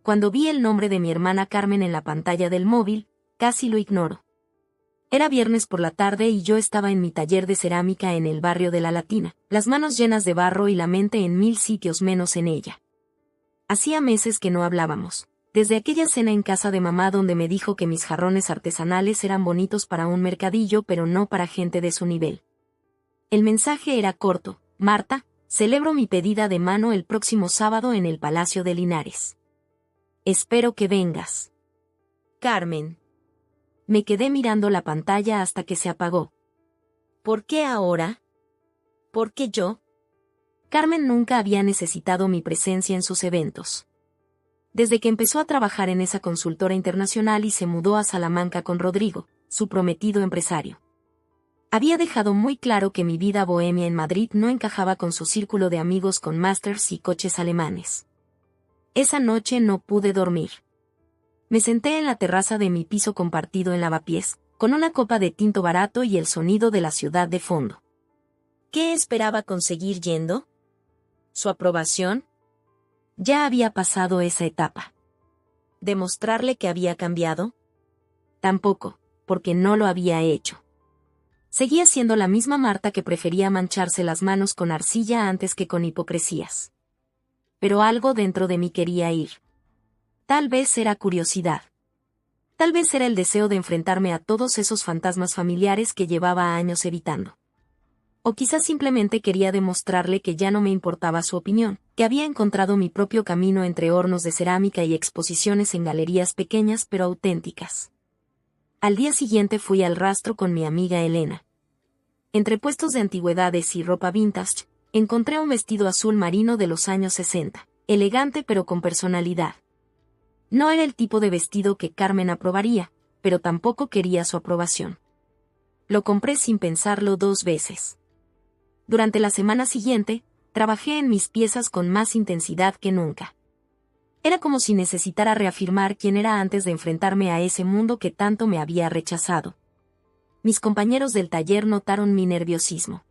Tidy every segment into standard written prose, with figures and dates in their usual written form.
Cuando vi el nombre de mi hermana Carmen en la pantalla del móvil, casi lo ignoro. Era viernes por la tarde y yo estaba en mi taller de cerámica en el barrio de La Latina, las manos llenas de barro y la mente en 1000 sitios menos en ella. Hacía meses que no hablábamos, desde aquella cena en casa de mamá donde me dijo que mis jarrones artesanales eran bonitos para un mercadillo pero no para gente de su nivel. El mensaje era corto: Marta, celebro mi pedida de mano el próximo sábado en el Palacio de Linares. Espero que vengas. Carmen. Me quedé mirando la pantalla hasta que se apagó. ¿Por qué ahora? ¿Por qué yo? Carmen nunca había necesitado mi presencia en sus eventos. Desde que empezó a trabajar en esa consultora internacional y se mudó a Salamanca con Rodrigo, su prometido empresario. Había dejado muy claro que mi vida bohemia en Madrid no encajaba con su círculo de amigos con másters y coches alemanes. Esa noche no pude dormir. Me senté en la terraza de mi piso compartido en Lavapiés, con una copa de tinto barato y el sonido de la ciudad de fondo. ¿Qué esperaba conseguir yendo? ¿Su aprobación? Ya había pasado esa etapa. ¿Demostrarle que había cambiado? Tampoco, porque no lo había hecho. Seguía siendo la misma Marta que prefería mancharse las manos con arcilla antes que con hipocresías. Pero algo dentro de mí quería ir. Tal vez era curiosidad. Tal vez era el deseo de enfrentarme a todos esos fantasmas familiares que llevaba años evitando. O quizás simplemente quería demostrarle que ya no me importaba su opinión, que había encontrado mi propio camino entre hornos de cerámica y exposiciones en galerías pequeñas pero auténticas. Al día siguiente fui al rastro con mi amiga Elena. Entre puestos de antigüedades y ropa vintage, encontré un vestido azul marino de los años 60, elegante pero con personalidad. No era el tipo de vestido que Carmen aprobaría, pero tampoco quería su aprobación. Lo compré sin pensarlo 2 veces. Durante la semana siguiente, trabajé en mis piezas con más intensidad que nunca. Era como si necesitara reafirmar quién era antes de enfrentarme a ese mundo que tanto me había rechazado. Mis compañeros del taller notaron mi nerviosismo.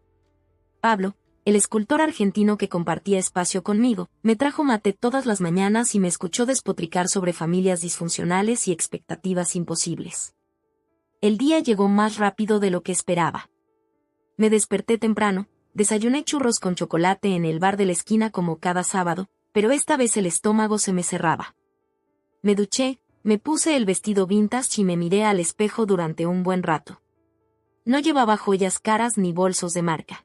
Pablo, el escultor argentino que compartía espacio conmigo, me trajo mate todas las mañanas y me escuchó despotricar sobre familias disfuncionales y expectativas imposibles. El día llegó más rápido de lo que esperaba. Me desperté temprano, desayuné churros con chocolate en el bar de la esquina como cada sábado, pero esta vez el estómago se me cerraba. Me duché, me puse el vestido vintage y me miré al espejo durante un buen rato. No llevaba joyas caras ni bolsos de marca.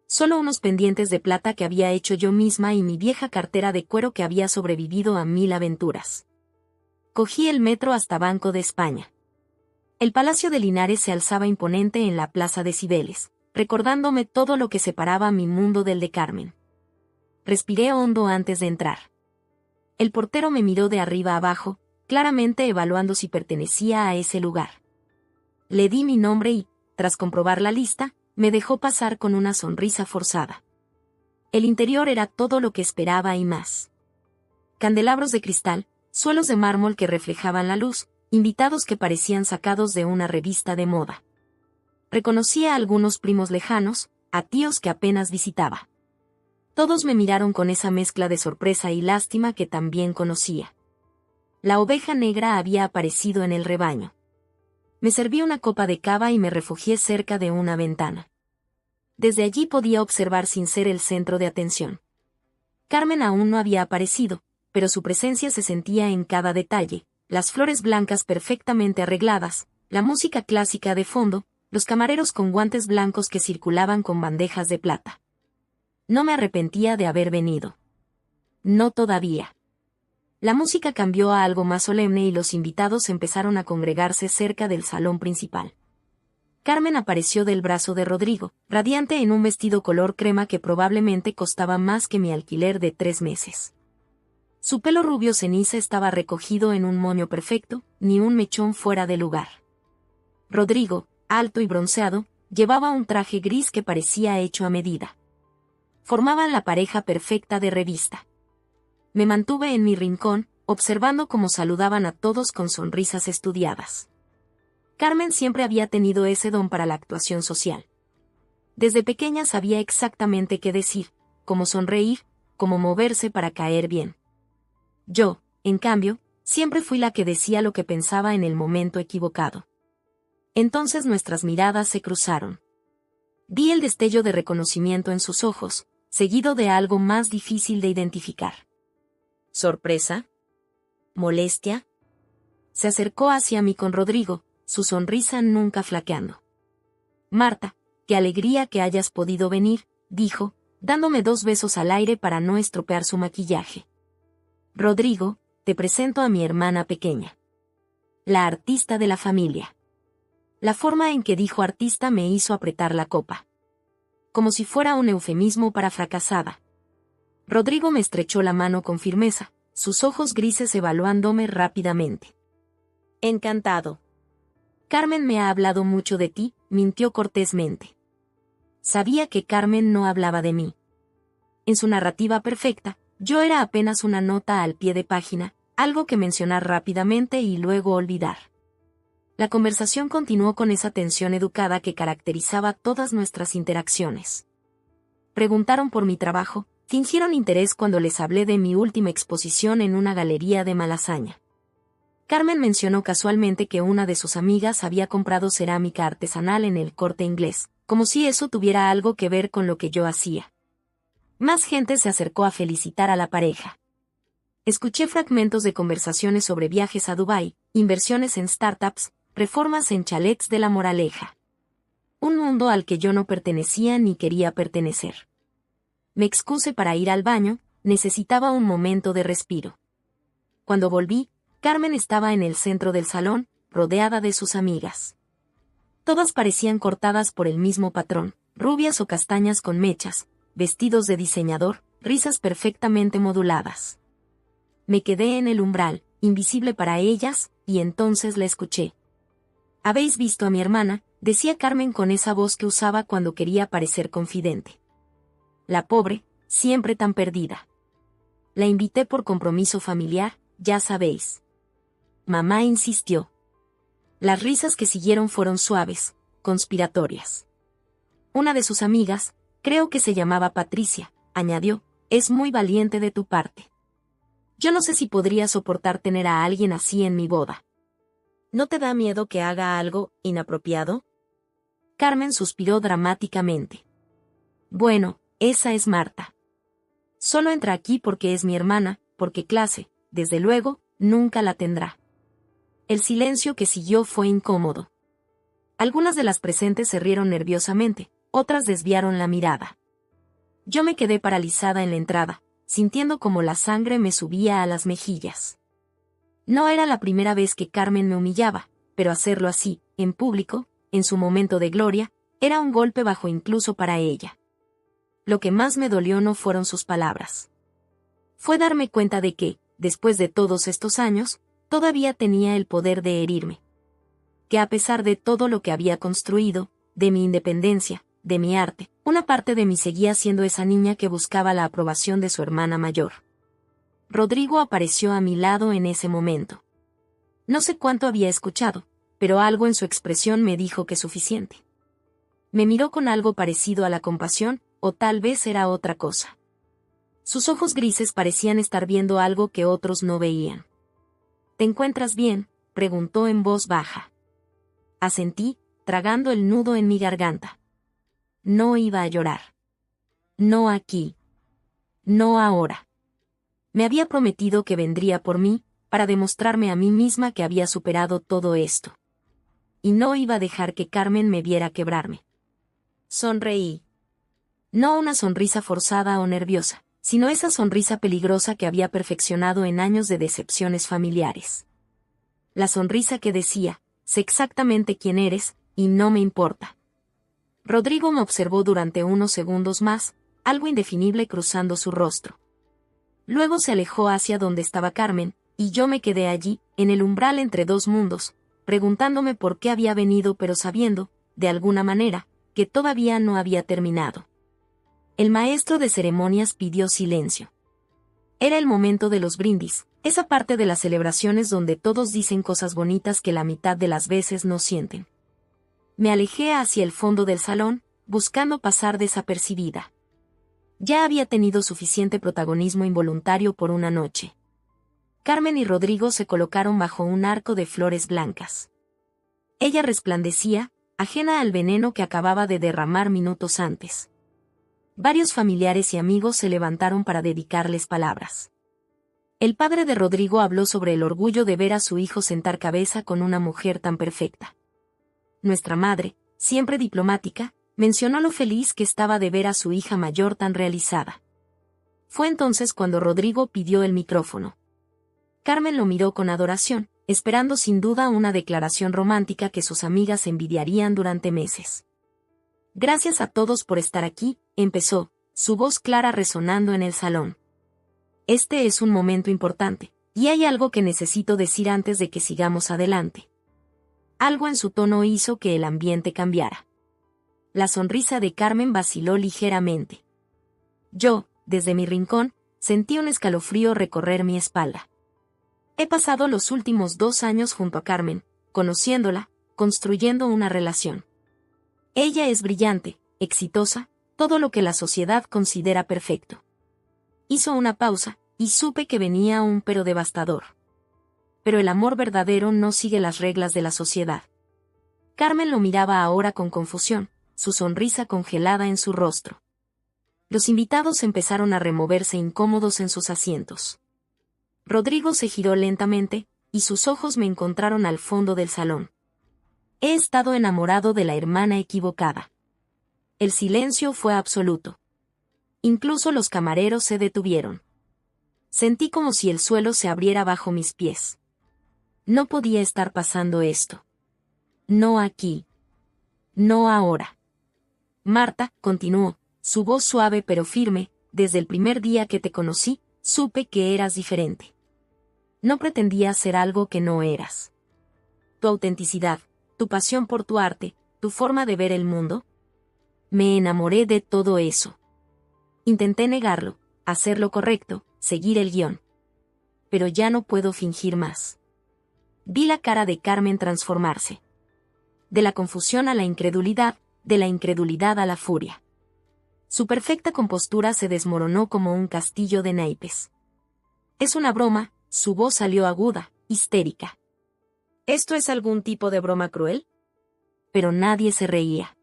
Solo unos pendientes de plata que había hecho yo misma y mi vieja cartera de cuero que había sobrevivido a 1000 aventuras. Cogí el metro hasta Banco de España. El Palacio de Linares se alzaba imponente en la Plaza de Cibeles, recordándome todo lo que separaba mi mundo del de Carmen. Respiré hondo antes de entrar. El portero me miró de arriba abajo, claramente evaluando si pertenecía a ese lugar. Le di mi nombre y, tras comprobar la lista, me dejó pasar con una sonrisa forzada. El interior era todo lo que esperaba y más. Candelabros de cristal, suelos de mármol que reflejaban la luz, invitados que parecían sacados de una revista de moda. Reconocí a algunos primos lejanos, a tíos que apenas visitaba. Todos me miraron con esa mezcla de sorpresa y lástima que también conocía. La oveja negra había aparecido en el rebaño. Me serví una copa de cava y me refugié cerca de una ventana. Desde allí podía observar sin ser el centro de atención. Carmen aún no había aparecido, pero su presencia se sentía en cada detalle, las flores blancas perfectamente arregladas, la música clásica de fondo, los camareros con guantes blancos que circulaban con bandejas de plata. No me arrepentía de haber venido. No todavía. La música cambió a algo más solemne y los invitados empezaron a congregarse cerca del salón principal. Carmen apareció del brazo de Rodrigo, radiante en un vestido color crema que probablemente costaba más que mi alquiler de 3 meses. Su pelo rubio ceniza estaba recogido en un moño perfecto, ni un mechón fuera de lugar. Rodrigo, alto y bronceado, llevaba un traje gris que parecía hecho a medida. Formaban la pareja perfecta de revista. Me mantuve en mi rincón, observando cómo saludaban a todos con sonrisas estudiadas. Carmen siempre había tenido ese don para la actuación social. Desde pequeña sabía exactamente qué decir, cómo sonreír, cómo moverse para caer bien. Yo, en cambio, siempre fui la que decía lo que pensaba en el momento equivocado. Entonces nuestras miradas se cruzaron. Vi el destello de reconocimiento en sus ojos, seguido de algo más difícil de identificar. ¿Sorpresa? ¿Molestia? Se acercó hacia mí con Rodrigo, su sonrisa nunca flaqueando. Marta, qué alegría que hayas podido venir, dijo, dándome 2 besos al aire para no estropear su maquillaje. Rodrigo, te presento a mi hermana pequeña. La artista de la familia. La forma en que dijo artista me hizo apretar la copa. Como si fuera un eufemismo para fracasada. Rodrigo me estrechó la mano con firmeza, sus ojos grises evaluándome rápidamente. Encantado. Carmen me ha hablado mucho de ti, mintió cortésmente. Sabía que Carmen no hablaba de mí. En su narrativa perfecta, yo era apenas una nota al pie de página, algo que mencionar rápidamente y luego olvidar. La conversación continuó con esa tensión educada que caracterizaba todas nuestras interacciones. Preguntaron por mi trabajo, fingieron interés cuando les hablé de mi última exposición en una galería de Malasaña. Carmen mencionó casualmente que una de sus amigas había comprado cerámica artesanal en el Corte Inglés, como si eso tuviera algo que ver con lo que yo hacía. Más gente se acercó a felicitar a la pareja. Escuché fragmentos de conversaciones sobre viajes a Dubái, inversiones en startups, reformas en chalets de La Moraleja. Un mundo al que yo no pertenecía ni quería pertenecer. Me excusé para ir al baño, necesitaba un momento de respiro. Cuando volví, Carmen estaba en el centro del salón, rodeada de sus amigas. Todas parecían cortadas por el mismo patrón, rubias o castañas con mechas, vestidos de diseñador, risas perfectamente moduladas. Me quedé en el umbral, invisible para ellas, y entonces la escuché. «¿Habéis visto a mi hermana?», decía Carmen con esa voz que usaba cuando quería parecer confidente. La pobre, siempre tan perdida. La invité por compromiso familiar, ya sabéis. Mamá insistió. Las risas que siguieron fueron suaves, conspiratorias. Una de sus amigas, creo que se llamaba Patricia, añadió, es muy valiente de tu parte. Yo no sé si podría soportar tener a alguien así en mi boda. ¿No te da miedo que haga algo inapropiado? Carmen suspiró dramáticamente. Bueno, esa es Marta. Solo entra aquí porque es mi hermana, porque clase, desde luego, nunca la tendrá. El silencio que siguió fue incómodo. Algunas de las presentes se rieron nerviosamente, otras desviaron la mirada. Yo me quedé paralizada en la entrada, sintiendo como la sangre me subía a las mejillas. No era la primera vez que Carmen me humillaba, pero hacerlo así, en público, en su momento de gloria, era un golpe bajo incluso para ella. Lo que más me dolió no fueron sus palabras. Fue darme cuenta de que, después de todos estos años, todavía tenía el poder de herirme. Que a pesar de todo lo que había construido, de mi independencia, de mi arte, una parte de mí seguía siendo esa niña que buscaba la aprobación de su hermana mayor. Rodrigo apareció a mi lado en ese momento. No sé cuánto había escuchado, pero algo en su expresión me dijo que suficiente. Me miró con algo parecido a la compasión, o tal vez era otra cosa. Sus ojos grises parecían estar viendo algo que otros no veían. ¿Te encuentras bien?, preguntó en voz baja. Asentí, tragando el nudo en mi garganta. No iba a llorar. No aquí. No ahora. Me había prometido que vendría por mí, para demostrarme a mí misma que había superado todo esto. Y no iba a dejar que Carmen me viera quebrarme. Sonreí. No una sonrisa forzada o nerviosa, sino esa sonrisa peligrosa que había perfeccionado en años de decepciones familiares. La sonrisa que decía, sé exactamente quién eres, y no me importa. Rodrigo me observó durante unos segundos más, algo indefinible cruzando su rostro. Luego se alejó hacia donde estaba Carmen, y yo me quedé allí, en el umbral entre dos mundos, preguntándome por qué había venido pero sabiendo, de alguna manera, que todavía no había terminado. El maestro de ceremonias pidió silencio. Era el momento de los brindis, esa parte de las celebraciones donde todos dicen cosas bonitas que la mitad de las veces no sienten. Me alejé hacia el fondo del salón, buscando pasar desapercibida. Ya había tenido suficiente protagonismo involuntario por una noche. Carmen y Rodrigo se colocaron bajo un arco de flores blancas. Ella resplandecía, ajena al veneno que acababa de derramar minutos antes. Varios familiares y amigos se levantaron para dedicarles palabras. El padre de Rodrigo habló sobre el orgullo de ver a su hijo sentar cabeza con una mujer tan perfecta. Nuestra madre, siempre diplomática, mencionó lo feliz que estaba de ver a su hija mayor tan realizada. Fue entonces cuando Rodrigo pidió el micrófono. Carmen lo miró con adoración, esperando sin duda una declaración romántica que sus amigas envidiarían durante meses. Gracias a todos por estar aquí, empezó, su voz clara resonando en el salón. Este es un momento importante, y hay algo que necesito decir antes de que sigamos adelante. Algo en su tono hizo que el ambiente cambiara. La sonrisa de Carmen vaciló ligeramente. Yo, desde mi rincón, sentí un escalofrío recorrer mi espalda. He pasado los últimos 2 años junto a Carmen, conociéndola, construyendo una relación. Ella es brillante, exitosa, todo lo que la sociedad considera perfecto. Hizo una pausa, y supe que venía un pero devastador. Pero el amor verdadero no sigue las reglas de la sociedad. Carmen lo miraba ahora con confusión, su sonrisa congelada en su rostro. Los invitados empezaron a removerse incómodos en sus asientos. Rodrigo se giró lentamente, y sus ojos me encontraron al fondo del salón. He estado enamorado de la hermana equivocada. El silencio fue absoluto. Incluso los camareros se detuvieron. Sentí como si el suelo se abriera bajo mis pies. No podía estar pasando esto. No aquí. No ahora. Marta, continuó, su voz suave pero firme, desde el primer día que te conocí, supe que eras diferente. No pretendías ser algo que no eras. Tu autenticidad, tu pasión por tu arte, tu forma de ver el mundo. Me enamoré de todo eso. Intenté negarlo, hacer lo correcto, seguir el guión. Pero ya no puedo fingir más. Vi la cara de Carmen transformarse. De la confusión a la incredulidad, de la incredulidad a la furia. Su perfecta compostura se desmoronó como un castillo de naipes. Es una broma, su voz salió aguda, histérica. ¿Esto es algún tipo de broma cruel? Pero nadie se reía.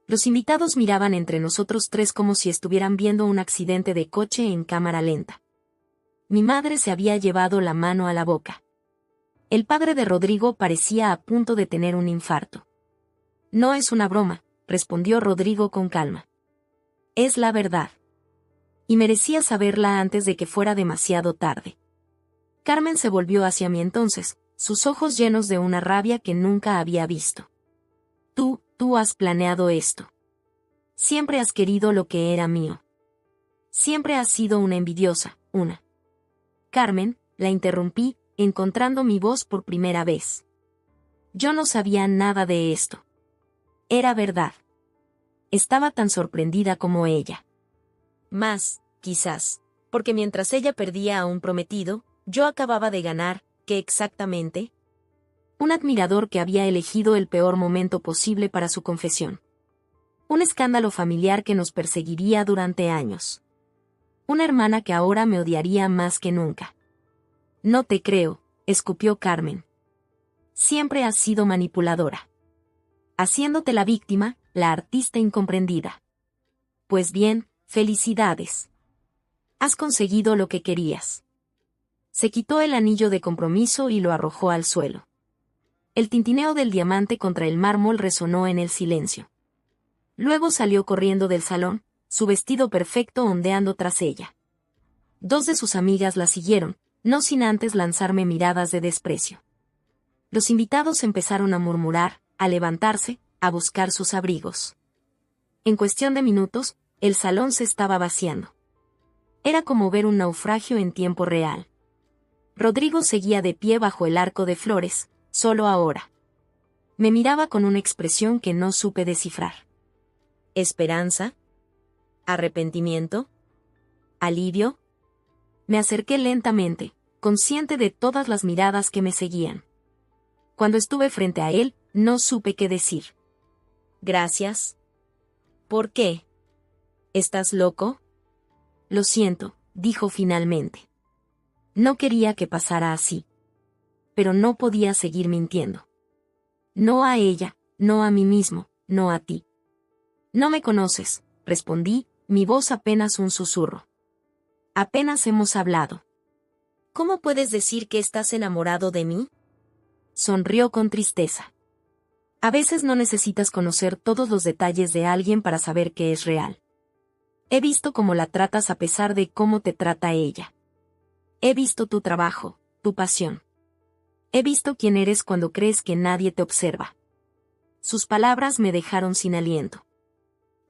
Los invitados miraban entre nosotros tres como si estuvieran viendo un accidente de coche en cámara lenta. Mi madre se había llevado la mano a la boca. El padre de Rodrigo parecía a punto de tener un infarto. No es una broma, respondió Rodrigo con calma. Es la verdad. Y merecía saberla antes de que fuera demasiado tarde. Carmen se volvió hacia mí entonces, sus ojos llenos de una rabia que nunca había visto. Tú has planeado esto. Siempre has querido lo que era mío. Siempre has sido una envidiosa, una. Carmen, la interrumpí, encontrando mi voz por primera vez. Yo no sabía nada de esto. Era verdad. Estaba tan sorprendida como ella. Más, quizás, porque mientras ella perdía a un prometido, yo acababa de ganar, ¿qué exactamente? Un admirador que había elegido el peor momento posible para su confesión. Un escándalo familiar que nos perseguiría durante años. Una hermana que ahora me odiaría más que nunca. No te creo, escupió Carmen. Siempre has sido manipuladora. Haciéndote la víctima, la artista incomprendida. Pues bien, felicidades. Has conseguido lo que querías. Se quitó el anillo de compromiso y lo arrojó al suelo. El tintineo del diamante contra el mármol resonó en el silencio. Luego salió corriendo del salón, su vestido perfecto ondeando tras ella. 2 de sus amigas la siguieron, no sin antes lanzarme miradas de desprecio. Los invitados empezaron a murmurar, a levantarse, a buscar sus abrigos. En cuestión de minutos, el salón se estaba vaciando. Era como ver un naufragio en tiempo real. Rodrigo seguía de pie bajo el arco de flores, solo ahora. Me miraba con una expresión que no supe descifrar. ¿Esperanza? ¿Arrepentimiento? ¿Alivio? Me acerqué lentamente, consciente de todas las miradas que me seguían. Cuando estuve frente a él, no supe qué decir. Gracias. ¿Por qué? ¿Estás loco? Lo siento, dijo finalmente. No quería que pasara así. Pero no podía seguir mintiendo. No a ella, no a mí mismo, no a ti. No me conoces, respondí, mi voz apenas un susurro. Apenas hemos hablado. ¿Cómo puedes decir que estás enamorado de mí? Sonrió con tristeza. A veces no necesitas conocer todos los detalles de alguien para saber que es real. He visto cómo la tratas a pesar de cómo te trata ella. He visto tu trabajo, tu pasión. He visto quién eres cuando crees que nadie te observa. Sus palabras me dejaron sin aliento.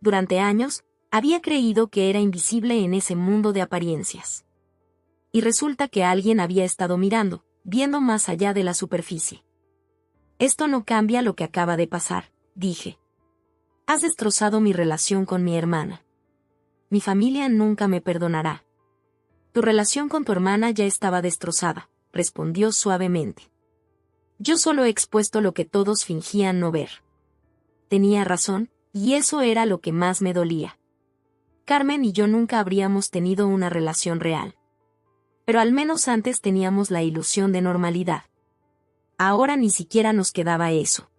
Durante años, había creído que era invisible en ese mundo de apariencias. Y resulta que alguien había estado mirando, viendo más allá de la superficie. Esto no cambia lo que acaba de pasar, dije. Has destrozado mi relación con mi hermana. Mi familia nunca me perdonará. Tu relación con tu hermana ya estaba destrozada, respondió suavemente. Yo solo he expuesto lo que todos fingían no ver. Tenía razón, y eso era lo que más me dolía. Carmen y yo nunca habríamos tenido una relación real. Pero al menos antes teníamos la ilusión de normalidad. Ahora ni siquiera nos quedaba eso.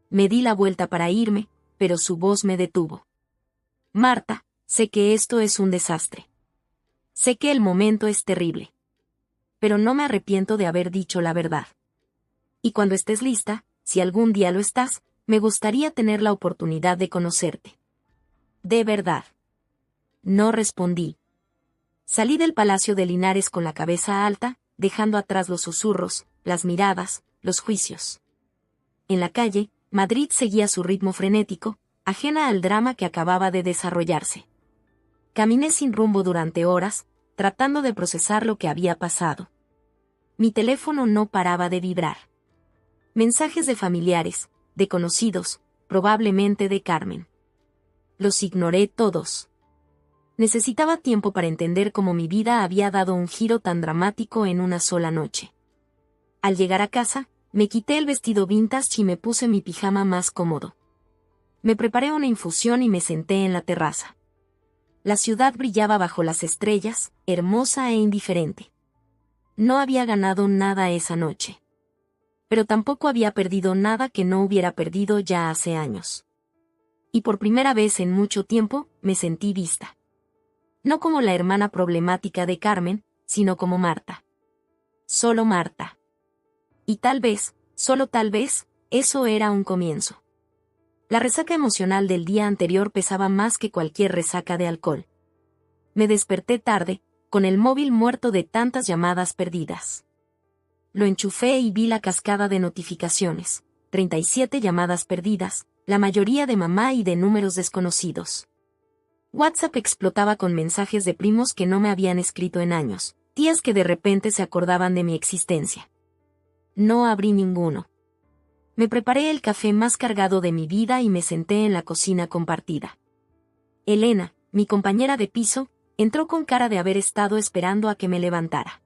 Me di la vuelta para irme, pero su voz me detuvo. Marta, sé que esto es un desastre. Sé que el momento es terrible. Pero no me arrepiento de haber dicho la verdad. Y cuando estés lista, si algún día lo estás, me gustaría tener la oportunidad de conocerte. De verdad. No respondí. Salí del Palacio de Linares con la cabeza alta, dejando atrás los susurros, las miradas, los juicios. En la calle, Madrid seguía su ritmo frenético, ajena al drama que acababa de desarrollarse. Caminé sin rumbo durante horas, tratando de procesar lo que había pasado. Mi teléfono no paraba de vibrar. Mensajes de familiares, de conocidos, probablemente de Carmen. Los ignoré todos. Necesitaba tiempo para entender cómo mi vida había dado un giro tan dramático en una sola noche. Al llegar a casa, me quité el vestido vintage y me puse mi pijama más cómodo. Me preparé una infusión y me senté en la terraza. La ciudad brillaba bajo las estrellas, hermosa e indiferente. No había ganado nada esa noche. Pero tampoco había perdido nada que no hubiera perdido ya hace años. Y por primera vez en mucho tiempo, me sentí vista. No como la hermana problemática de Carmen, sino como Marta. Solo Marta. Y tal vez, solo tal vez, eso era un comienzo. La resaca emocional del día anterior pesaba más que cualquier resaca de alcohol. Me desperté tarde, con el móvil muerto de tantas llamadas perdidas. Lo enchufé y vi la cascada de notificaciones, 37 llamadas perdidas, la mayoría de mamá y de números desconocidos. WhatsApp explotaba con mensajes de primos que no me habían escrito en años, tías que de repente se acordaban de mi existencia. No abrí ninguno. Me preparé el café más cargado de mi vida y me senté en la cocina compartida. Elena, mi compañera de piso, entró con cara de haber estado esperando a que me levantara.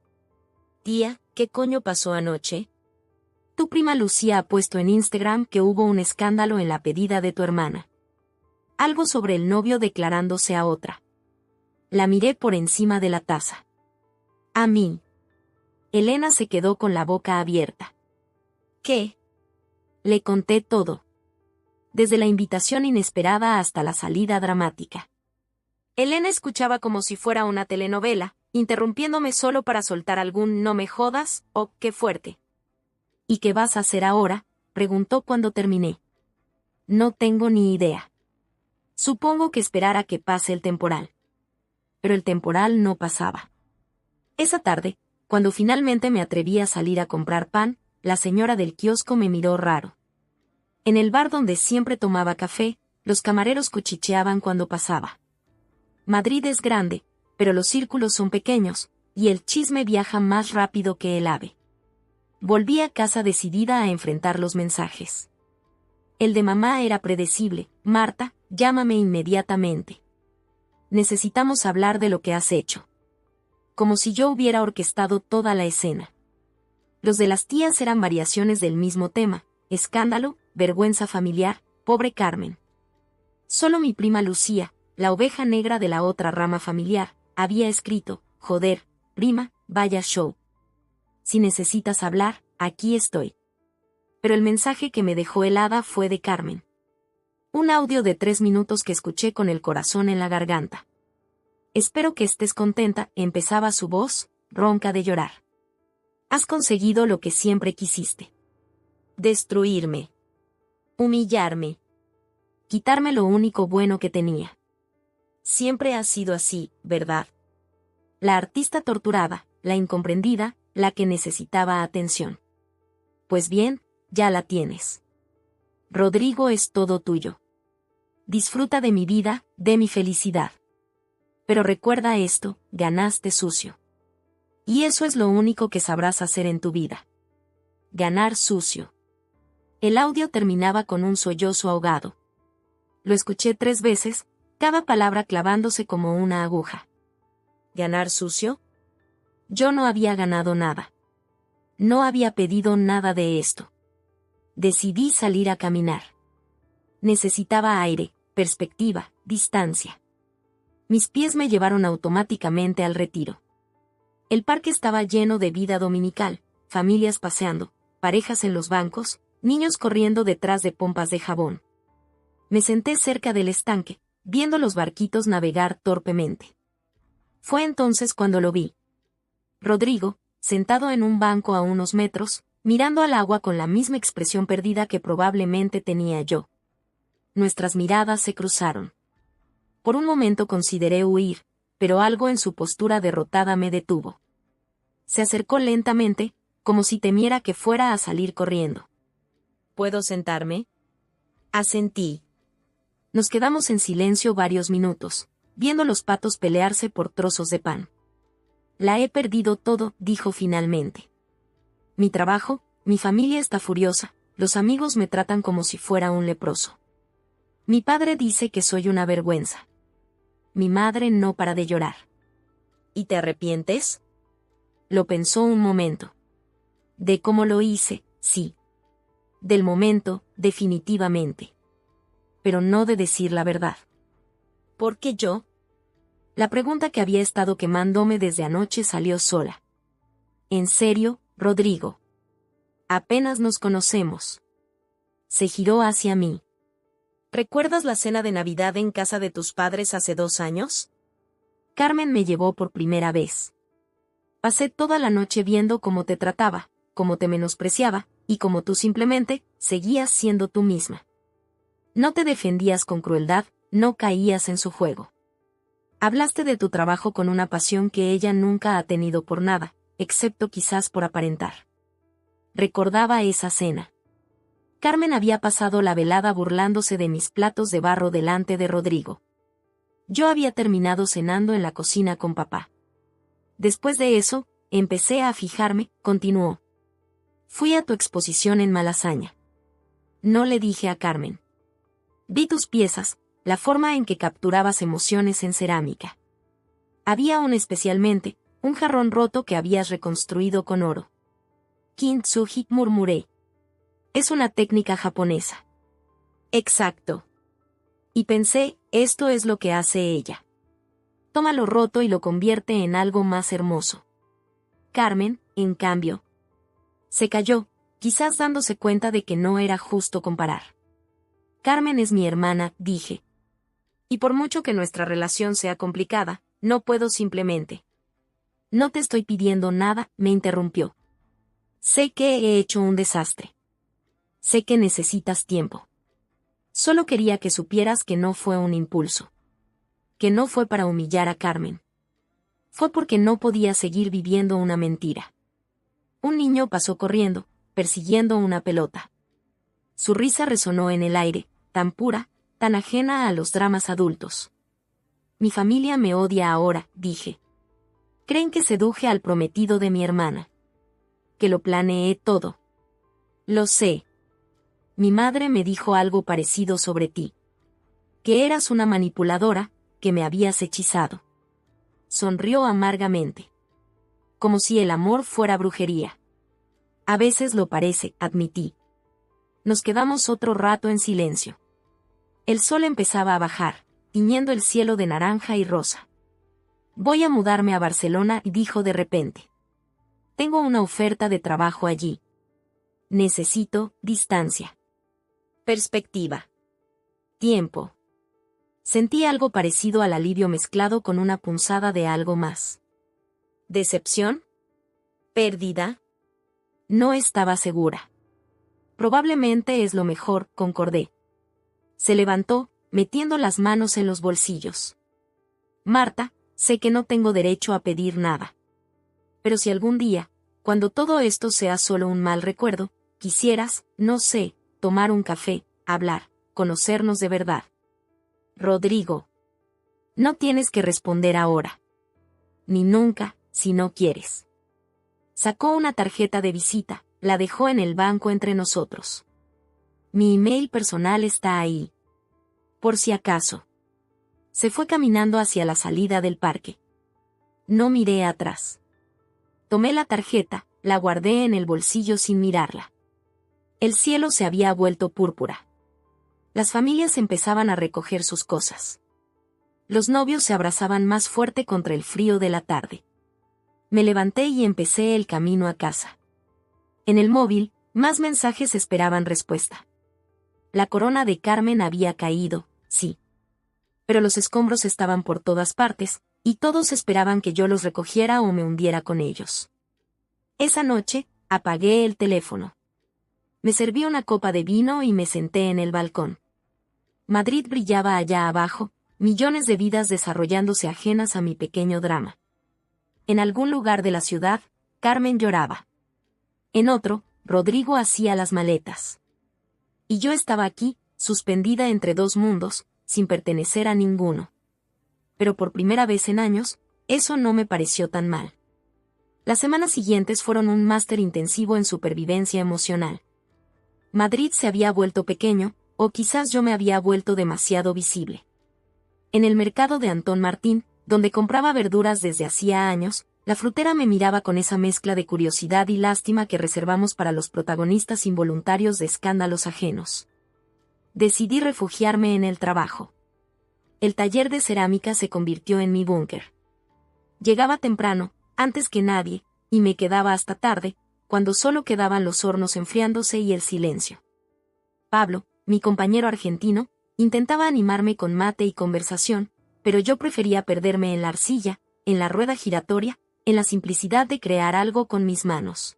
Tía, ¿qué coño pasó anoche? Tu prima Lucía ha puesto en Instagram que hubo un escándalo en la pedida de tu hermana. Algo sobre el novio declarándose a otra. La miré por encima de la taza. A mí. Elena se quedó con la boca abierta. ¿Qué? Le conté todo. Desde la invitación inesperada hasta la salida dramática. Elena escuchaba como si fuera una telenovela, interrumpiéndome solo para soltar algún "no me jodas" o "qué fuerte". ¿Y qué vas a hacer ahora?, preguntó cuando terminé. No tengo ni idea. Supongo que esperar a que pase el temporal. Pero el temporal no pasaba. Esa tarde, cuando finalmente me atreví a salir a comprar pan, la señora del kiosco me miró raro. En el bar donde siempre tomaba café, los camareros cuchicheaban cuando pasaba. Madrid es grande, pero los círculos son pequeños, y el chisme viaja más rápido que el ave. Volví a casa decidida a enfrentar los mensajes. El de mamá era predecible: Marta, llámame inmediatamente. Necesitamos hablar de lo que has hecho. Como si yo hubiera orquestado toda la escena. Los de las tías eran variaciones del mismo tema: escándalo, vergüenza familiar, pobre Carmen. Solo mi prima Lucía, la oveja negra de la otra rama familiar, había escrito: joder, prima, vaya show. Si necesitas hablar, aquí estoy. Pero el mensaje que me dejó helada fue de Carmen. Un audio de 3 minutos que escuché con el corazón en la garganta. Espero que estés contenta, empezaba su voz, ronca de llorar. Has conseguido lo que siempre quisiste. Destruirme. Humillarme. Quitarme lo único bueno que tenía. Siempre ha sido así, ¿verdad? La artista torturada, la incomprendida, la que necesitaba atención. Pues bien, ya la tienes. Rodrigo es todo tuyo. Disfruta de mi vida, de mi felicidad. Pero recuerda esto, ganaste sucio. Y eso es lo único que sabrás hacer en tu vida. Ganar sucio. El audio terminaba con un sollozo ahogado. Lo escuché 3 veces, cada palabra clavándose como una aguja. ¿Ganar sucio? Yo no había ganado nada. No había pedido nada de esto. Decidí salir a caminar. Necesitaba aire, perspectiva, distancia. Mis pies me llevaron automáticamente al retiro. El parque estaba lleno de vida dominical, familias paseando, parejas en los bancos, niños corriendo detrás de pompas de jabón. Me senté cerca del estanque, viendo los barquitos navegar torpemente. Fue entonces cuando lo vi. Rodrigo, sentado en un banco a unos metros, mirando al agua con la misma expresión perdida que probablemente tenía yo. Nuestras miradas se cruzaron. Por un momento consideré huir, pero algo en su postura derrotada me detuvo. Se acercó lentamente, como si temiera que fuera a salir corriendo. ¿Puedo sentarme? Asentí. Nos quedamos en silencio varios minutos, viendo los patos pelearse por trozos de pan. La he perdido todo, dijo finalmente. Mi trabajo, mi familia está furiosa, los amigos me tratan como si fuera un leproso. Mi padre dice que soy una vergüenza. Mi madre no para de llorar. ¿Y te arrepientes? Lo pensó un momento. De cómo lo hice, sí. Del momento, definitivamente. Pero no de decir la verdad. ¿Por qué yo? La pregunta que había estado quemándome desde anoche salió sola. ¿En serio, Rodrigo? Apenas nos conocemos. Se giró hacia mí. ¿Recuerdas la cena de Navidad en casa de tus padres hace 2 años? Carmen me llevó por primera vez. Pasé toda la noche viendo cómo te trataba, cómo te menospreciaba, y cómo tú simplemente seguías siendo tú misma. No te defendías con crueldad, no caías en su juego. Hablaste de tu trabajo con una pasión que ella nunca ha tenido por nada, excepto quizás por aparentar. Recordaba esa cena. Carmen había pasado la velada burlándose de mis platos de barro delante de Rodrigo. Yo había terminado cenando en la cocina con papá. Después de eso, empecé a fijarme, continuó. Fui a tu exposición en Malasaña. No le dije a Carmen. Vi tus piezas, la forma en que capturabas emociones en cerámica. Había especialmente, un jarrón roto que habías reconstruido con oro. Kintsugi, murmuré. Es una técnica japonesa. Exacto. Y pensé, esto es lo que hace ella. Toma lo roto y lo convierte en algo más hermoso. Carmen, en cambio, se calló, quizás dándose cuenta de que no era justo comparar. Carmen es mi hermana, dije. Y por mucho que nuestra relación sea complicada, no puedo simplemente. No te estoy pidiendo nada, me interrumpió. Sé que he hecho un desastre. Sé que necesitas tiempo. Solo quería que supieras que no fue un impulso. Que no fue para humillar a Carmen. Fue porque no podía seguir viviendo una mentira. Un niño pasó corriendo, persiguiendo una pelota. Su risa resonó en el aire, tan pura, tan ajena a los dramas adultos. Mi familia me odia ahora, dije. Creen que seduje al prometido de mi hermana. Que lo planeé todo. Lo sé. Mi madre me dijo algo parecido sobre ti. Que eras una manipuladora, que me habías hechizado. Sonrió amargamente. Como si el amor fuera brujería. A veces lo parece, admití. Nos quedamos otro rato en silencio. El sol empezaba a bajar, tiñendo el cielo de naranja y rosa. Voy a mudarme a Barcelona, dijo de repente. Tengo una oferta de trabajo allí. Necesito distancia. Perspectiva. Tiempo. Sentí algo parecido al alivio mezclado con una punzada de algo más. ¿Decepción? ¿Pérdida? No estaba segura. Probablemente es lo mejor, concordé. Se levantó, metiendo las manos en los bolsillos. Marta, sé que no tengo derecho a pedir nada. Pero si algún día, cuando todo esto sea solo un mal recuerdo, quisieras, no sé, tomar un café, hablar, conocernos de verdad. Rodrigo. No tienes que responder ahora. Ni nunca, si no quieres. Sacó una tarjeta de visita, la dejó en el banco entre nosotros. Mi email personal está ahí. Por si acaso. Se fue caminando hacia la salida del parque. No miré atrás. Tomé la tarjeta, la guardé en el bolsillo sin mirarla. El cielo se había vuelto púrpura. Las familias empezaban a recoger sus cosas. Los novios se abrazaban más fuerte contra el frío de la tarde. Me levanté y empecé el camino a casa. En el móvil, más mensajes esperaban respuesta. La corona de Carmen había caído, sí. Pero los escombros estaban por todas partes, y todos esperaban que yo los recogiera o me hundiera con ellos. Esa noche, apagué el teléfono. Me serví una copa de vino y me senté en el balcón. Madrid brillaba allá abajo, millones de vidas desarrollándose ajenas a mi pequeño drama. En algún lugar de la ciudad, Carmen lloraba. En otro, Rodrigo hacía las maletas. Y yo estaba aquí, suspendida entre dos mundos, sin pertenecer a ninguno. Pero por primera vez en años, eso no me pareció tan mal. Las semanas siguientes fueron un máster intensivo en supervivencia emocional. Madrid se había vuelto pequeño, o quizás yo me había vuelto demasiado visible. En el mercado de Antón Martín, donde compraba verduras desde hacía años, la frutera me miraba con esa mezcla de curiosidad y lástima que reservamos para los protagonistas involuntarios de escándalos ajenos. Decidí refugiarme en el trabajo. El taller de cerámica se convirtió en mi búnker. Llegaba temprano, antes que nadie, y me quedaba hasta tarde, cuando solo quedaban los hornos enfriándose y el silencio. Pablo, mi compañero argentino, intentaba animarme con mate y conversación, pero yo prefería perderme en la arcilla, en la rueda giratoria, en la simplicidad de crear algo con mis manos.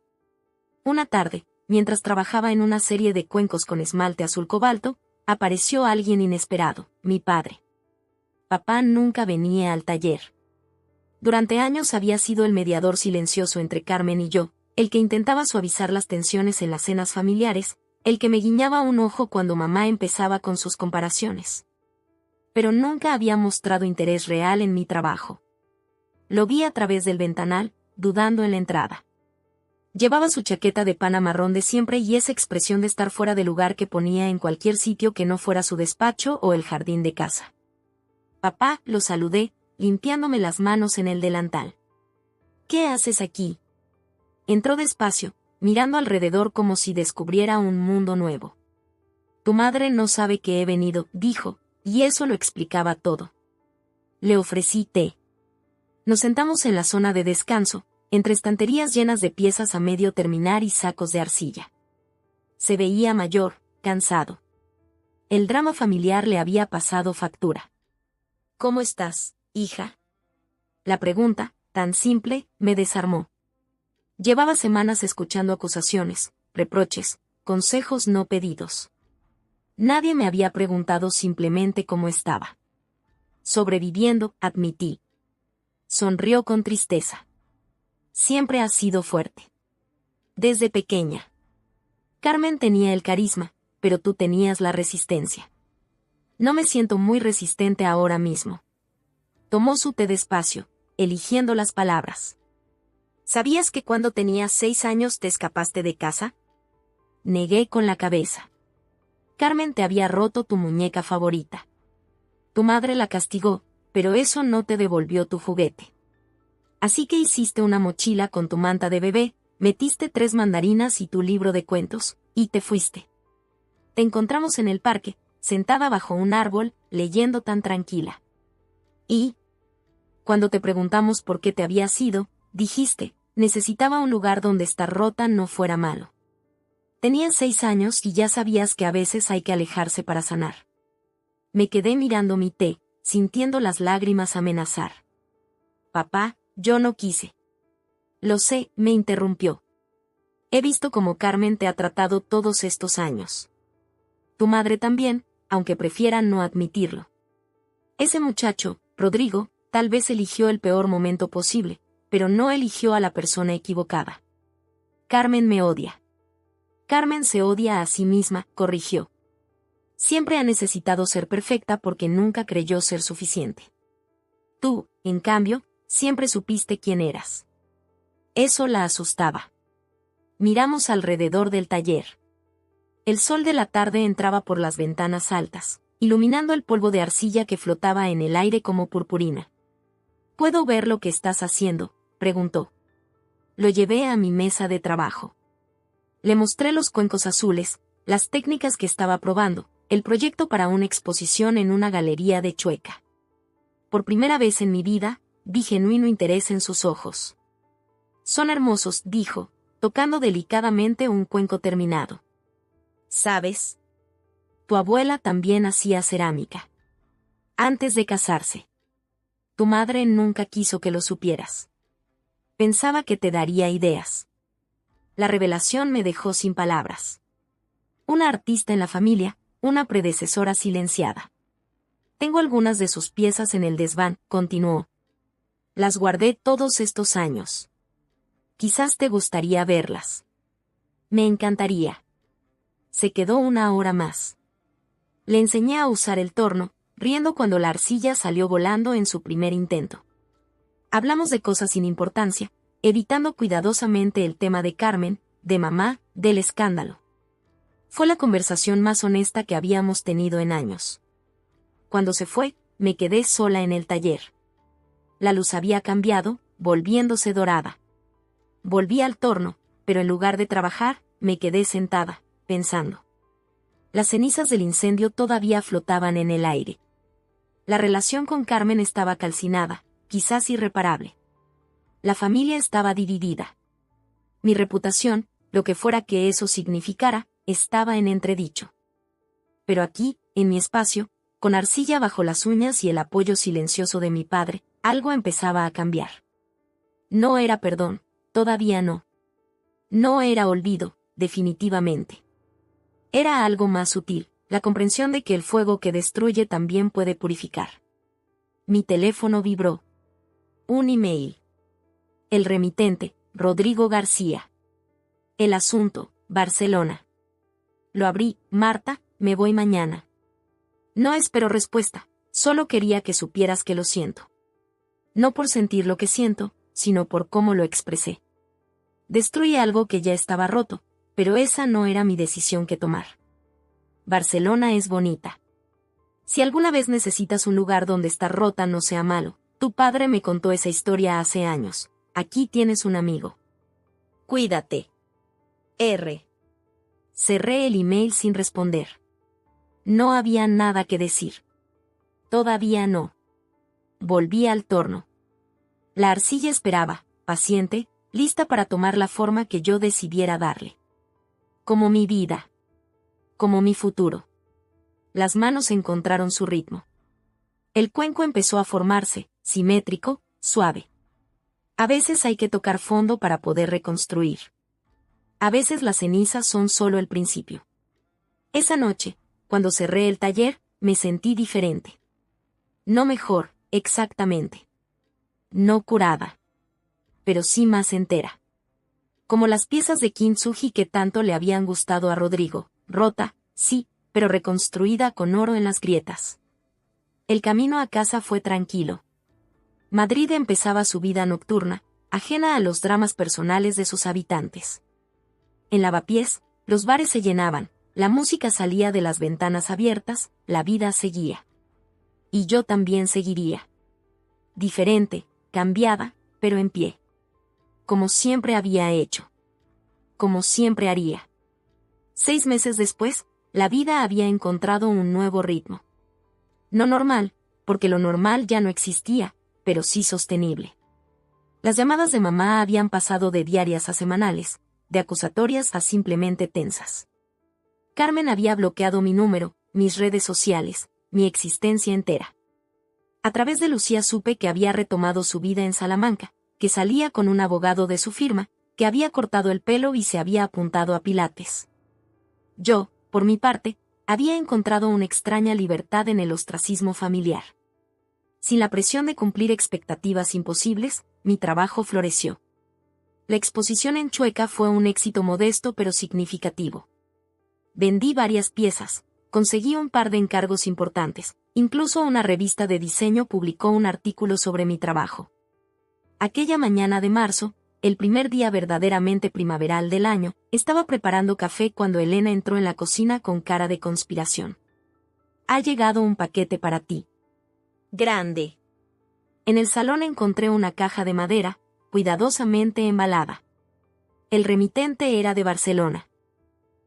Una tarde, mientras trabajaba en una serie de cuencos con esmalte azul cobalto, apareció alguien inesperado, mi padre. Papá nunca venía al taller. Durante años había sido el mediador silencioso entre Carmen y yo, el que intentaba suavizar las tensiones en las cenas familiares, el que me guiñaba un ojo cuando mamá empezaba con sus comparaciones. Pero nunca había mostrado interés real en mi trabajo. Lo vi a través del ventanal, dudando en la entrada. Llevaba su chaqueta de pana marrón de siempre y esa expresión de estar fuera de lugar que ponía en cualquier sitio que no fuera su despacho o el jardín de casa. Papá, lo saludé, limpiándome las manos en el delantal. ¿Qué haces aquí? Entró despacio, mirando alrededor como si descubriera un mundo nuevo. Tu madre no sabe que he venido, dijo, y eso lo explicaba todo. Le ofrecí té. Nos sentamos en la zona de descanso, entre estanterías llenas de piezas a medio terminar y sacos de arcilla. Se veía mayor, cansado. El drama familiar le había pasado factura. ¿Cómo estás, hija? La pregunta, tan simple, me desarmó. Llevaba semanas escuchando acusaciones, reproches, consejos no pedidos. Nadie me había preguntado simplemente cómo estaba. Sobreviviendo, admití. Sonrió con tristeza. Siempre has sido fuerte. Desde pequeña. Carmen tenía el carisma, pero tú tenías la resistencia. No me siento muy resistente ahora mismo. Tomó su té despacio, eligiendo las palabras. ¿Sabías que cuando tenías 6 años te escapaste de casa? Negué con la cabeza. Carmen te había roto tu muñeca favorita. Tu madre la castigó, pero eso no te devolvió tu juguete. Así que hiciste una mochila con tu manta de bebé, metiste 3 mandarinas y tu libro de cuentos, y te fuiste. Te encontramos en el parque, sentada bajo un árbol, leyendo tan tranquila. Y, cuando te preguntamos por qué te habías ido, dijiste, necesitaba un lugar donde estar rota no fuera malo. Tenías 6 años y ya sabías que a veces hay que alejarse para sanar. Me quedé mirando mi té, sintiendo las lágrimas amenazar. Papá, yo no quise. Lo sé, me interrumpió. He visto cómo Carmen te ha tratado todos estos años. Tu madre también, aunque prefiera no admitirlo. Ese muchacho, Rodrigo, tal vez eligió el peor momento posible, pero no eligió a la persona equivocada. Carmen me odia. Carmen se odia a sí misma, corrigió. Siempre ha necesitado ser perfecta porque nunca creyó ser suficiente. Tú, en cambio, siempre supiste quién eras. Eso la asustaba. Miramos alrededor del taller. El sol de la tarde entraba por las ventanas altas, iluminando el polvo de arcilla que flotaba en el aire como purpurina. ¿Puedo ver lo que estás haciendo?, preguntó. Lo llevé a mi mesa de trabajo. Le mostré los cuencos azules, las técnicas que estaba probando, el proyecto para una exposición en una galería de Chueca. Por primera vez en mi vida, vi genuino interés en sus ojos. Son hermosos, dijo, tocando delicadamente un cuenco terminado. ¿Sabes? Tu abuela también hacía cerámica. Antes de casarse. Tu madre nunca quiso que lo supieras. Pensaba que te daría ideas. La revelación me dejó sin palabras. Una artista en la familia, una predecesora silenciada. Tengo algunas de sus piezas en el desván, continuó. Las guardé todos estos años. Quizás te gustaría verlas. Me encantaría. Se quedó una hora más. Le enseñé a usar el torno, riendo cuando la arcilla salió volando en su primer intento. Hablamos de cosas sin importancia, evitando cuidadosamente el tema de Carmen, de mamá, del escándalo. Fue la conversación más honesta que habíamos tenido en años. Cuando se fue, me quedé sola en el taller. La luz había cambiado, volviéndose dorada. Volví al torno, pero en lugar de trabajar, me quedé sentada, pensando. Las cenizas del incendio todavía flotaban en el aire. La relación con Carmen estaba calcinada, quizás irreparable. La familia estaba dividida. Mi reputación, lo que fuera que eso significara, estaba en entredicho. Pero aquí, en mi espacio, con arcilla bajo las uñas y el apoyo silencioso de mi padre, algo empezaba a cambiar. No era perdón, todavía no. No era olvido, definitivamente. Era algo más sutil, la comprensión de que el fuego que destruye también puede purificar. Mi teléfono vibró. Un email. El remitente, Rodrigo García. El asunto, Barcelona. Lo abrí, Marta, me voy mañana. No espero respuesta, solo quería que supieras que lo siento. No por sentir lo que siento, sino por cómo lo expresé. Destruye algo que ya estaba roto, pero esa no era mi decisión que tomar. Barcelona es bonita. Si alguna vez necesitas un lugar donde estar rota no sea malo, tu padre me contó esa historia hace años. Aquí tienes un amigo. Cuídate. R. Cerré el email sin responder. No había nada que decir. Todavía no. Volví al torno. La arcilla esperaba, paciente, lista para tomar la forma que yo decidiera darle. Como mi vida. Como mi futuro. Las manos encontraron su ritmo. El cuenco empezó a formarse, simétrico, suave. A veces hay que tocar fondo para poder reconstruir. A veces las cenizas son solo el principio. Esa noche, cuando cerré el taller, me sentí diferente. No mejor, exactamente. No curada. Pero sí más entera. Como las piezas de kintsugi que tanto le habían gustado a Rodrigo, rota, sí, pero reconstruida con oro en las grietas. El camino a casa fue tranquilo. Madrid empezaba su vida nocturna, ajena a los dramas personales de sus habitantes. En Lavapiés, los bares se llenaban, la música salía de las ventanas abiertas, la vida seguía. Y yo también seguiría. Diferente, cambiada, pero en pie. Como siempre había hecho. Como siempre haría. 6 meses después, la vida había encontrado un nuevo ritmo. No normal, porque lo normal ya no existía, pero sí sostenible. Las llamadas de mamá habían pasado de diarias a semanales, de acusatorias a simplemente tensas. Carmen había bloqueado mi número, mis redes sociales, mi existencia entera. A través de Lucía supe que había retomado su vida en Salamanca, que salía con un abogado de su firma, que había cortado el pelo y se había apuntado a Pilates. Yo, por mi parte, había encontrado una extraña libertad en el ostracismo familiar. Sin la presión de cumplir expectativas imposibles, mi trabajo floreció. La exposición en Chueca fue un éxito modesto pero significativo. Vendí varias piezas, conseguí un par de encargos importantes, incluso una revista de diseño publicó un artículo sobre mi trabajo. Aquella mañana de marzo, el primer día verdaderamente primaveral del año, estaba preparando café cuando Elena entró en la cocina con cara de conspiración. «Ha llegado un paquete para ti». «Grande». En el salón encontré una caja de madera, cuidadosamente embalada. El remitente era de Barcelona.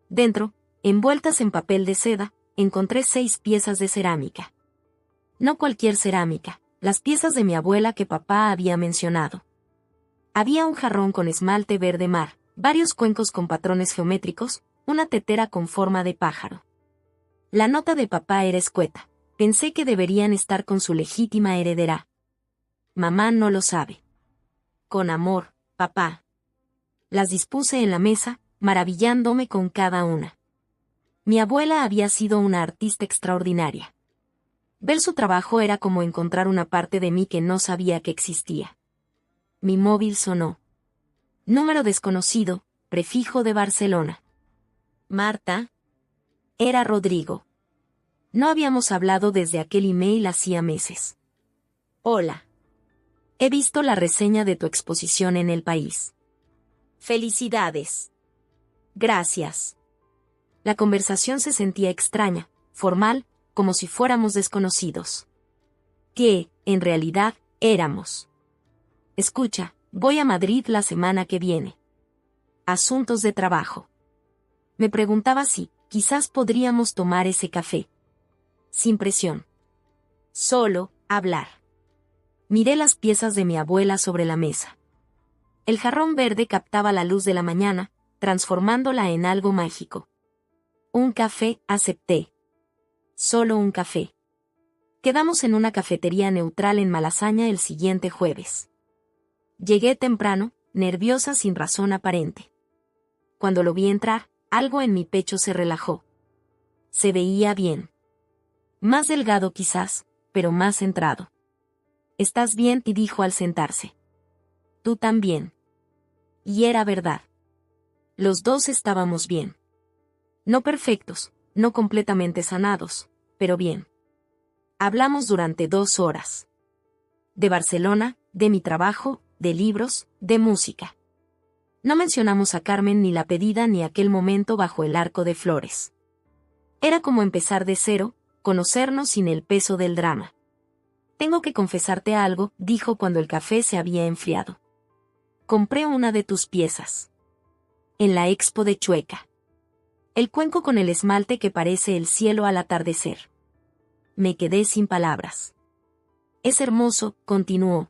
Dentro, envueltas en papel de seda, encontré 6 piezas de cerámica. No cualquier cerámica, las piezas de mi abuela que papá había mencionado. Había un jarrón con esmalte verde mar, varios cuencos con patrones geométricos, una tetera con forma de pájaro. La nota de papá era escueta. Pensé que deberían estar con su legítima heredera. Mamá no lo sabe. Con amor, papá. Las dispuse en la mesa, maravillándome con cada una. Mi abuela había sido una artista extraordinaria. Ver su trabajo era como encontrar una parte de mí que no sabía que existía. Mi móvil sonó. Número desconocido, prefijo de Barcelona. Marta. Era Rodrigo. No habíamos hablado desde aquel email hacía meses. Hola. He visto la reseña de tu exposición en El País. Felicidades. Gracias. La conversación se sentía extraña, formal, como si fuéramos desconocidos. Que, en realidad, éramos. Escucha, voy a Madrid la semana que viene. Asuntos de trabajo. Me preguntaba si, quizás podríamos tomar ese café. Sin presión. Solo, hablar. Miré las piezas de mi abuela sobre la mesa. El jarrón verde captaba la luz de la mañana, transformándola en algo mágico. Un café, acepté. Solo un café. Quedamos en una cafetería neutral en Malasaña el siguiente jueves. Llegué temprano, nerviosa sin razón aparente. Cuando lo vi entrar, algo en mi pecho se relajó. Se veía bien. Más delgado quizás, pero más centrado. «¿Estás bien?», y dijo al sentarse. «Tú también». Y era verdad. Los dos estábamos bien. No perfectos, no completamente sanados, pero bien. Hablamos durante 2 horas. De Barcelona, de mi trabajo, de libros, de música. No mencionamos a Carmen ni la pedida ni aquel momento bajo el arco de flores. Era como empezar de cero, conocernos sin el peso del drama. «Tengo que confesarte algo», dijo cuando el café se había enfriado. «Compré una de tus piezas. En la expo de Chueca. El cuenco con el esmalte que parece el cielo al atardecer». Me quedé sin palabras. «Es hermoso», continuó.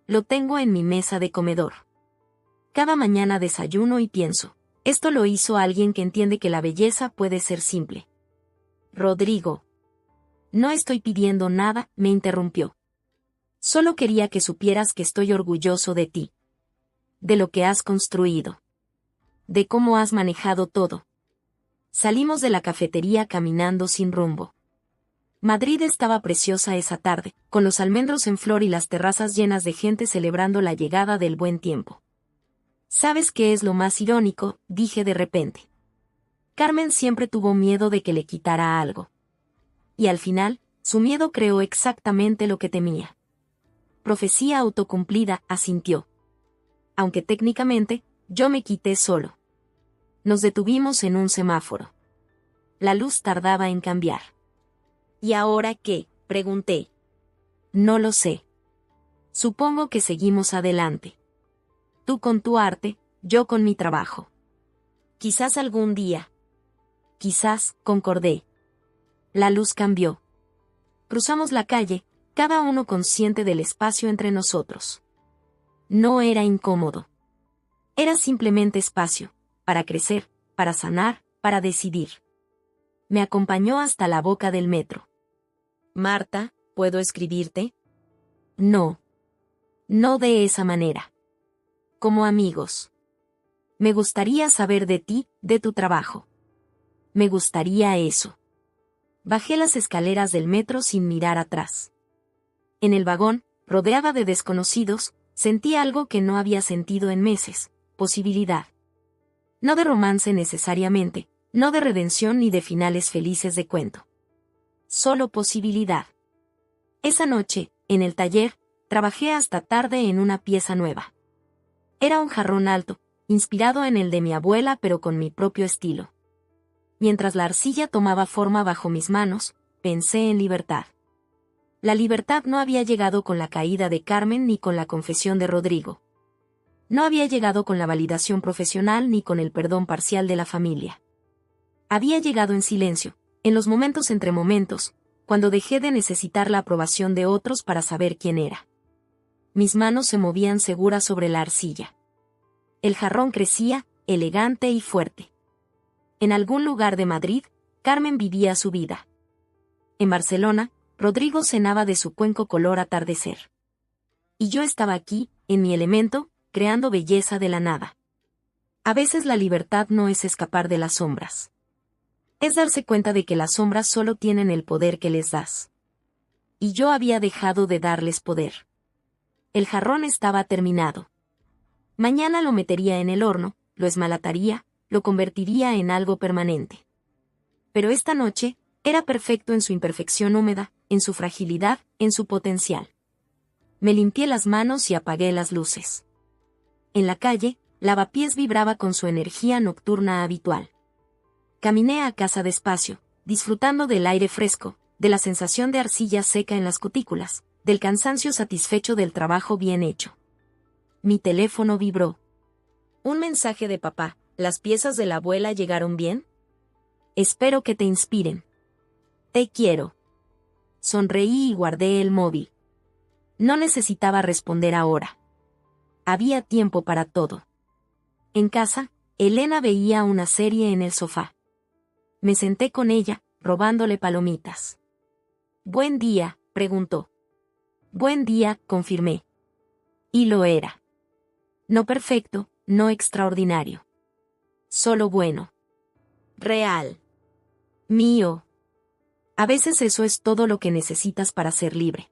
«Lo tengo en mi mesa de comedor. Cada mañana desayuno y pienso, esto lo hizo alguien que entiende que la belleza puede ser simple». «Rodrigo». «No estoy pidiendo nada», me interrumpió. «Solo quería que supieras que estoy orgulloso de ti. De lo que has construido. De cómo has manejado todo». Salimos de la cafetería caminando sin rumbo. Madrid estaba preciosa esa tarde, con los almendros en flor y las terrazas llenas de gente celebrando la llegada del buen tiempo. «¿Sabes qué es lo más irónico?», dije de repente. Carmen siempre tuvo miedo de que le quitara algo. Y al final, su miedo creó exactamente lo que temía. «Profecía autocumplida», asintió. Aunque técnicamente, yo me quité solo. Nos detuvimos en un semáforo. La luz tardaba en cambiar. «¿Y ahora qué?», pregunté. «No lo sé. Supongo que seguimos adelante. Tú con tu arte, yo con mi trabajo. Quizás algún día». «Quizás», concordé. La luz cambió. Cruzamos la calle, cada uno consciente del espacio entre nosotros. No era incómodo. Era simplemente espacio, para crecer, para sanar, para decidir. Me acompañó hasta la boca del metro. Marta, ¿puedo escribirte? No. No de esa manera. Como amigos. Me gustaría saber de ti, de tu trabajo. Me gustaría eso. Bajé las escaleras del metro sin mirar atrás. En el vagón, rodeada de desconocidos, sentí algo que no había sentido en meses: posibilidad. No de romance necesariamente, no de redención ni de finales felices de cuento. Solo posibilidad. Esa noche, en el taller, trabajé hasta tarde en una pieza nueva. Era un jarrón alto, inspirado en el de mi abuela pero con mi propio estilo. Mientras la arcilla tomaba forma bajo mis manos, pensé en libertad. La libertad no había llegado con la caída de Carmen ni con la confesión de Rodrigo. No había llegado con la validación profesional ni con el perdón parcial de la familia. Había llegado en silencio, en los momentos entre momentos, cuando dejé de necesitar la aprobación de otros para saber quién era. Mis manos se movían seguras sobre la arcilla. El jarrón crecía, elegante y fuerte. En algún lugar de Madrid, Carmen vivía su vida. En Barcelona, Rodrigo cenaba de su cuenco color atardecer. Y yo estaba aquí, en mi elemento, creando belleza de la nada. A veces la libertad no es escapar de las sombras. Es darse cuenta de que las sombras solo tienen el poder que les das. Y yo había dejado de darles poder. El jarrón estaba terminado. Mañana lo metería en el horno, lo esmaltaría, lo convertiría en algo permanente. Pero esta noche, era perfecto en su imperfección húmeda, en su fragilidad, en su potencial. Me limpié las manos y apagué las luces. En la calle, Lavapiés vibraba con su energía nocturna habitual. Caminé a casa despacio, disfrutando del aire fresco, de la sensación de arcilla seca en las cutículas, del cansancio satisfecho del trabajo bien hecho. Mi teléfono vibró. Un mensaje de papá: ¿las piezas de la abuela llegaron bien? Espero que te inspiren. Te quiero. Sonreí y guardé el móvil. No necesitaba responder ahora. Había tiempo para todo. En casa, Elena veía una serie en el sofá. Me senté con ella, robándole palomitas. «Buen día», preguntó. «Buen día», confirmé. Y lo era. No perfecto, no extraordinario. Solo bueno. Real. Mío. A veces eso es todo lo que necesitas para ser libre.